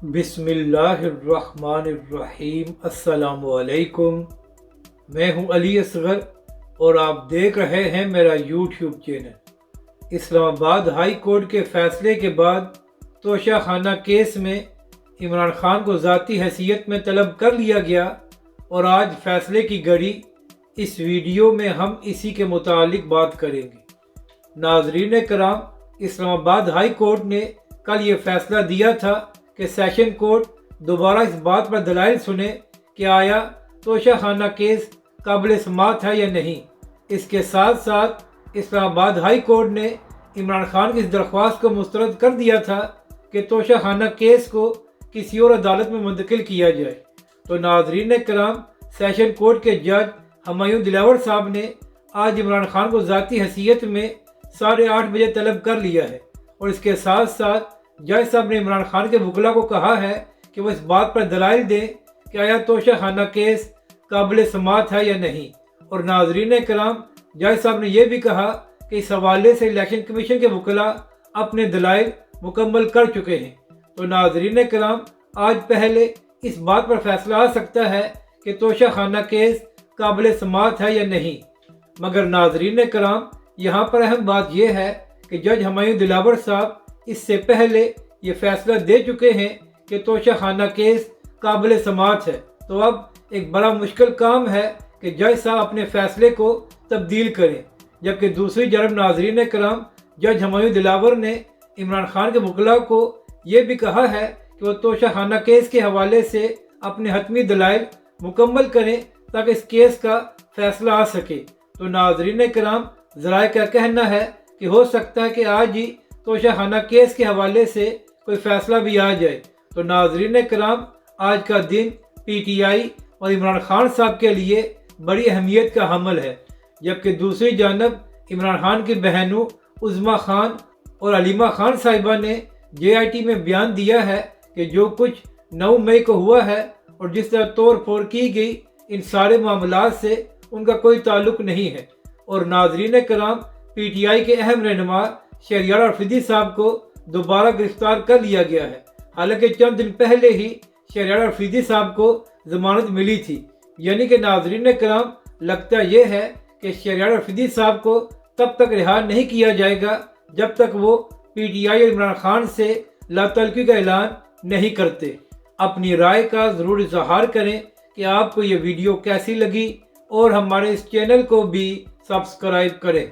بسم اللہ الرحمن الرحیم۔ السلام علیکم، میں ہوں علی اصغر اور آپ دیکھ رہے ہیں میرا یوٹیوب چینل۔ اسلام آباد ہائی کورٹ کے فیصلے کے بعد توشہ خانہ کیس میں عمران خان کو ذاتی حیثیت میں طلب کر لیا گیا اور آج فیصلے کی گھڑی۔ اس ویڈیو میں ہم اسی کے متعلق بات کریں گے۔ ناظرین کرام، اسلام آباد ہائی کورٹ نے کل یہ فیصلہ دیا تھا کہ سیشن کورٹ دوبارہ اس بات پر دلائل سنے کہ آیا توشہ خانہ کیس قابل سماعت ہے یا نہیں۔ اس کے ساتھ ساتھ اسلام آباد ہائی کورٹ نے عمران خان کی اس درخواست کو مسترد کر دیا تھا کہ توشہ خانہ کیس کو کسی اور عدالت میں منتقل کیا جائے۔ تو ناظرین کرام، سیشن کورٹ کے جج ہمایوں دلاور صاحب نے آج عمران خان کو ذاتی حیثیت میں 8:30 بجے طلب کر لیا ہے، اور اس کے ساتھ ساتھ جج صاحب نے عمران خان کے وکلاء کو کہا ہے کہ وہ اس بات پر دلائل دیں کہ آیا توشہ خانہ کیس قابل سماعت ہے یا نہیں۔ اور ناظرین کرام، جج صاحب نے یہ بھی کہا کہ اس حوالے سے الیکشن کمیشن کے وکلاء اپنے دلائل مکمل کر چکے ہیں۔ تو ناظرین کرام، آج پہلے اس بات پر فیصلہ آ سکتا ہے کہ توشہ خانہ کیس قابل سماعت ہے یا نہیں، مگر ناظرین کرام، یہاں پر اہم بات یہ ہے کہ جج ہمایوں دلاور صاحب اس سے پہلے یہ فیصلہ دے چکے ہیں کہ توشہ خانہ کیس قابل سماعت ہے۔ تو اب ایک بڑا مشکل کام ہے کہ جج صاحب اپنے فیصلے کو تبدیل کریں، جبکہ دوسری جانب ناظرین کرام، جج ہمایوں دلاور نے عمران خان کے وکلاء کو یہ بھی کہا ہے کہ وہ توشہ خانہ کیس کے حوالے سے اپنے حتمی دلائل مکمل کریں تاکہ اس کیس کا فیصلہ آ سکے۔ تو ناظرین کرام، ذرائع کا کہنا ہے کہ ہو سکتا ہے کہ آج ہی توشہ خانہ کیس کے حوالے سے کوئی فیصلہ بھی آ جائے۔ تو ناظرین کرام، آج کا دن پی ٹی آئی اور عمران خان صاحب کے لیے بڑی اہمیت کا حامل ہے، جبکہ دوسری جانب عمران خان کی بہنوں عظمیٰ خان اور علیمہ خان صاحبہ نے جے آئی ٹی میں بیان دیا ہے کہ جو کچھ 9 مئی کو ہوا ہے اور جس طرح توڑ پھوڑ کی گئی، ان سارے معاملات سے ان کا کوئی تعلق نہیں ہے۔ اور ناظرین کرام، پی ٹی آئی کے اہم رہنما شہریار افریدی صاحب کو دوبارہ گرفتار کر لیا گیا ہے، حالانکہ چند دن پہلے ہی شہریار افریدی صاحب کو ضمانت ملی تھی۔ یعنی کہ ناظرین کرام، لگتا یہ ہے کہ شہریار افریدی صاحب کو تب تک رہا نہیں کیا جائے گا جب تک وہ پی ٹی آئی اور عمران خان سے لا تعلقی کا اعلان نہیں کرتے۔ اپنی رائے کا ضرور اظہار کریں کہ آپ کو یہ ویڈیو کیسی لگی، اور ہمارے اس چینل کو بھی سبسکرائب کریں۔